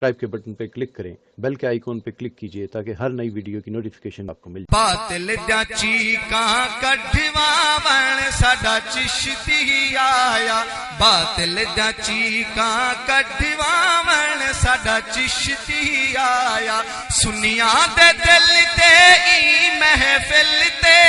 Subscribe کے button پہ click کریں، بیل کے آئیکن پہ کلک کیجئے تاکہ ہر نئی ویڈیو کی نوٹیفیکیشن آپ کو مل جائے۔ باطل دا چیکاں کڈھواون ساڈا چشتی آیا، باطل دا چیکاں کڈھواون ساڈا چشتی آیا، سنیاں دے دل تے ای محفل تے،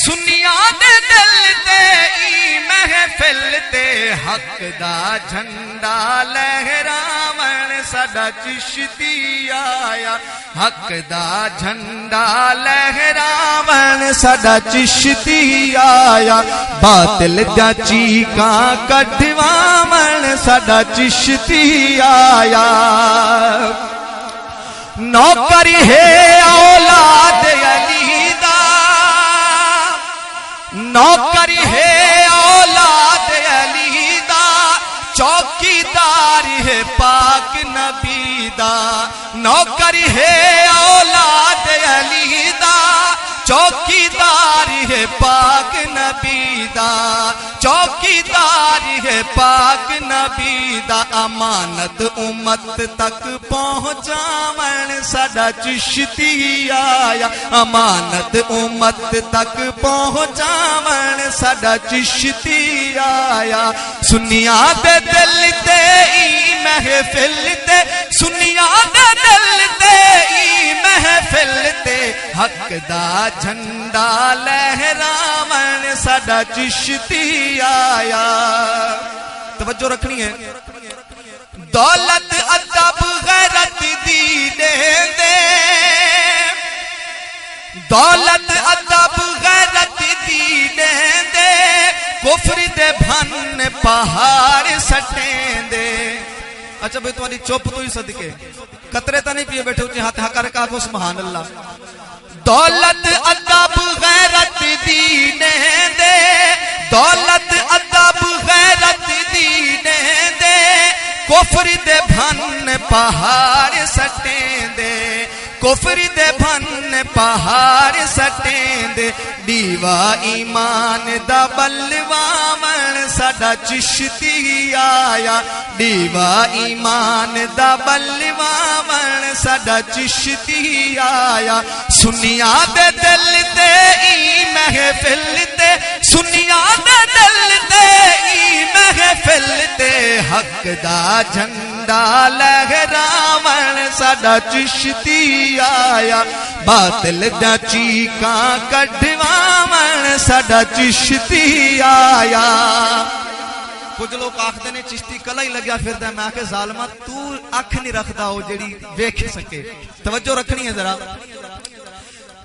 سنیاں دے دل تے ای محفل تے، حق دا جھنڈا لہراون ساڈا چشتی آیا، حق دا جھنڈا لہراون ساڈا چشتی آیا، باطل دا چیکاں کڈھواون ساڈا چشتی آیا۔ نوکر ہے اولاد علی دا، نوکر ہے اولاد علی دا، چوکیدار ہے پاک نبی دا، نوکر ہے اولاد علی دا، چوکیدار ہے پاک نبی دا، چوکیدار ہے پاک نبی دا، امانت امت تک پہنچاون ساڈا چشتی آیا، امانت امت تک پہنچاون ساڈا چشتی آیا، سنیاں دے دل تے ای محفل تے، سنیاں دے دل تے ای محفل تے، حق دا جھنڈا لہراون ساڈا چشتی آیا۔ توجہ رکھنی ہے، دولت ادب غیرت دی دے دے، دولت ادب غیرت دی دے دے، کفر دے بھن پہاڑ سٹیں دے۔ اچھا بھئی تمہاری چوپ تو ہی صدقے قطرے تا نہیں پیے بیٹھے اچھے ہاتھ کر کے آکھو سبحان اللہ۔ دولت ادب غیرت دینے دے، دولت ادب غیرت دینے دے، کفر دے بھن پہاڑ سٹیں دے، کفر دے بھن پہاڑ سٹیں دے، دیوا ایمان دا بلواون ساڈا چشتی آیا، دیوا ایمان دا بلواون ساڈا چشتی آیا، سنیاں دے دل تے ای محفل تے، سنیاں دے دل تے ای محفل تے، حق دا جھنڈا لہراون ساڈا چشتی آیا، باطل دا چیکاں کڈھواون ساڈا چشتی آیا۔ کچھ لوگ آکھدے نے چشتی کلا ہی لگیا پھردا ہے، میں آکھے ظالما تو اکھ نہیں رکھدا او جڑی ویکھ سکے۔ توجہ رکھنی ہے ذرا،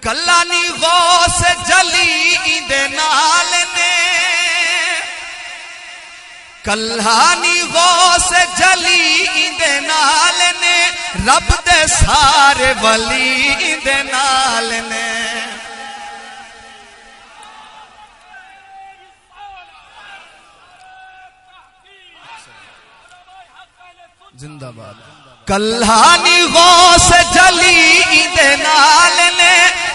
کلا نہیں غوث جلی دے نال نے، کلہانی غوث جلی دے نال نے، رب دے سارے ولی دے نال نے۔ زندہ باد۔ کلہانی غوث جلی دے نال نے،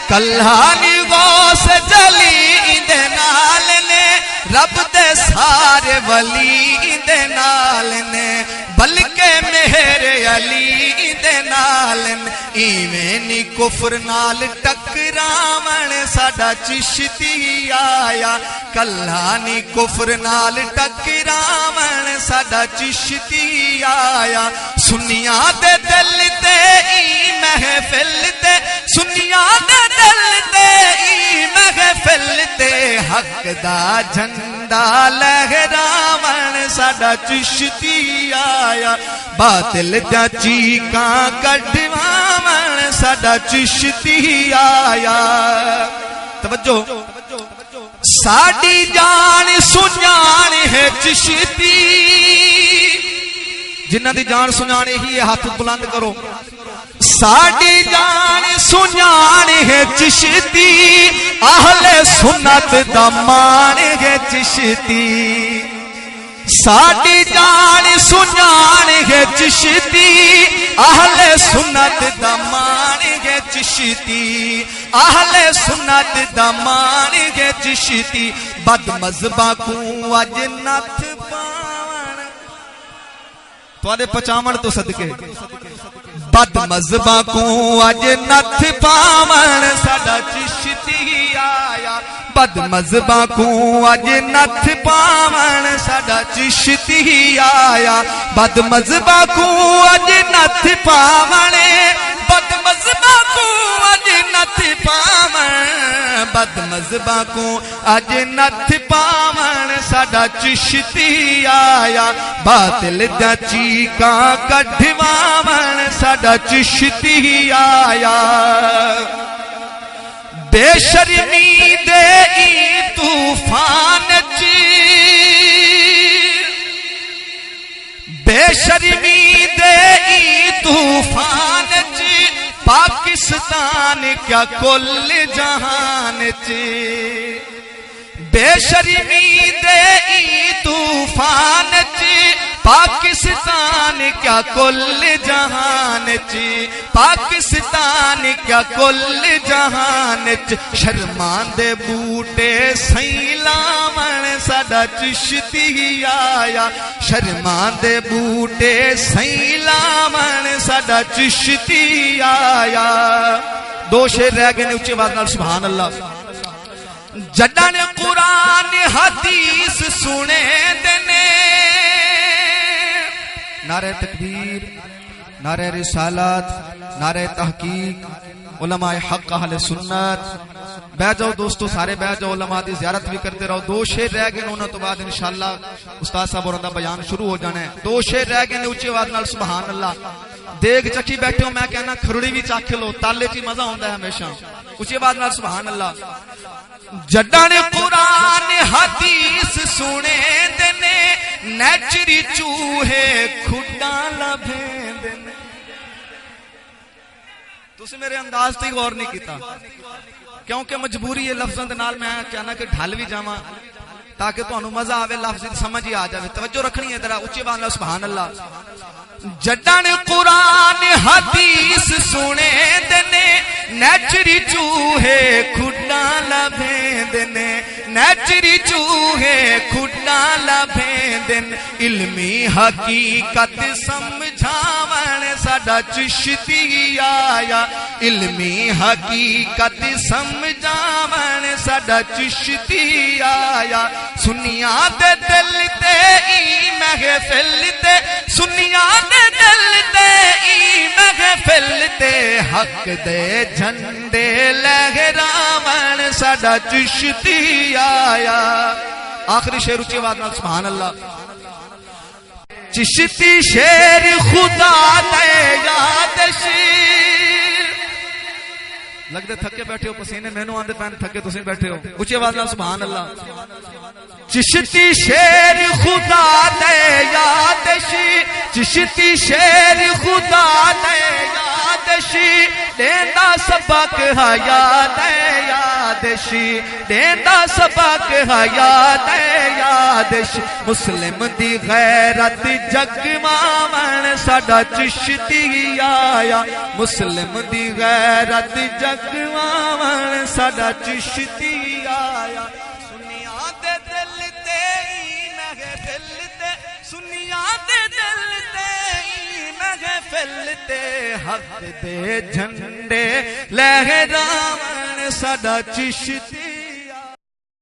کلہانی غوث جلی دے نال نے، رب دے سارے ولی دے نال نے، بلکہ مہر علی دے نال نے، ایویں نی کفر نال ٹکراون ساڈا چشتی آیا، کلہانی کفر نال ٹکراون ساڈا چشتی آیا، سنیاں دے دل تے ای محفل تے، سنیاں دے دل تے ای محفل تے، حق دا جھنڈا لہراون ساڈا چشتی آیا، باطل دا چیکاں کڈھواون ساڈا چشتی آیا۔ توجہ، ساڈی جان سنیان ہے چشتی، جنہ دی جان سنیان ہی ہے ہاتھ بلند کرو، ساڈی جان سنیان ہے چشتی، اہل سنت دا مان ہے چشتی، ساڈی جان سنیان ہے چشتی، اہل سنت دا مان ہے چشتی، اہل سنت دا مان ہے چشتی، بد مذہباں کو اج نتھ پاون تواڈے پچاون تو صدقے بد مذہباں کو اج نتھ پاون ساڈا چشتی آیا بد مذہباں کو اج نتھ پاون ساڈا چشتی آیا بد مذہباں کو اج نتھ پاون بد مذہباں کو اج نتھ پاون بد مذہباں کو اج نتھ پاون ساڈا چشتی آیا باطل دا چیکاں کڈھواون ساڈا چشتی آیا بے شرمی دے ای طوفان بے شرمی دے ای طوفان پاکستان کیا کل جہان بے شرمی دے ای طوفان پاکستان کیا کل جہان پاکستان کیا کل جہان شرمان دے بوٹے سائیں لاون ساڈا چشتی آیا شرمان دے بوٹے سائیں لاون ساڈا چشتی آیا دو شعر رہ گئے نے اچھی آواز نال سبحان اللہ جڈاں نے قرآن حدیث سنے دینے نعرہ تکبیر نعرہ رسالت نعرہ تحقیق علماء حق اہل سنت بیٹھ جاؤ دوستو سارے بیٹھ جاؤ علماء دی زیارت بھی کرتے رہو دو شعر رہ گئے انہوں تو بعد انشاءاللہ استاد صاحب اور بیان شروع ہو جانا ہے دو شعر رہ گئے اونچی آواز نال سبحان اللہ دیگ چکی بیٹھے ہو میں کہنا کھرڑی بھی چکھ لو تالے چ مزہ ہوندا ہے ہمیشہ اونچی آواز نال سبحان اللہ جڈاں نے قرآن حدیث سنے دینے نیچری چوہے کھڈاں لبھیں دینے تسی میرے انداز تے غور نہیں کیتا کیونکہ مجبوری ہے لفظاں دے نال میں کہنا کہ ڈھل بھی جاواں تاکہ تانوں مزہ آوے لفظ دی سمجھ ہی آ جاوے توجہ رکھنی ہے ذرا اونچی آواز نال سبحان اللہ جڈاں نے قرآن حدیث سنے دینے نیچری چوہے کھڈاں لبھیں دینے نیچری چوہے کھڈاں لبھیں دین علمی حقیقت سمجھاون ساڈا چشتی آیا علمی حقیقت سمجھاون ساڈا چشتی آیا سنیاں دے دل تے ای محفل تے سنیاں دے دل تے ای محفل تے حق دے جھنڈے لہراون ساڈا چشتی آیا آخری شعر اونچی آواز نال سبحان اللہ چشتی شیر خدا دے یاد شیر لگدے تھکے بیٹھے ہو پسینے مینوں آندے پین تھکے تسی بیٹھے ہو اونچی آواز نال سبحان اللہ چشتی شیر خدا دے یاد شیر چشتی شیر خدا دے یاد شیر دیندا سبق حیات یاد شی دیندا سبق حیات یاد شی مسلم دی غیرت جگماون ساڈا چشتی آیا مسلم دی غیرت جگماون ساڈا چشتی آیا سنیاں دے دل تے محفل تے سنیاں دے دل تے محفل تے حق دے جھنڈے لہراون ساڈا چشتی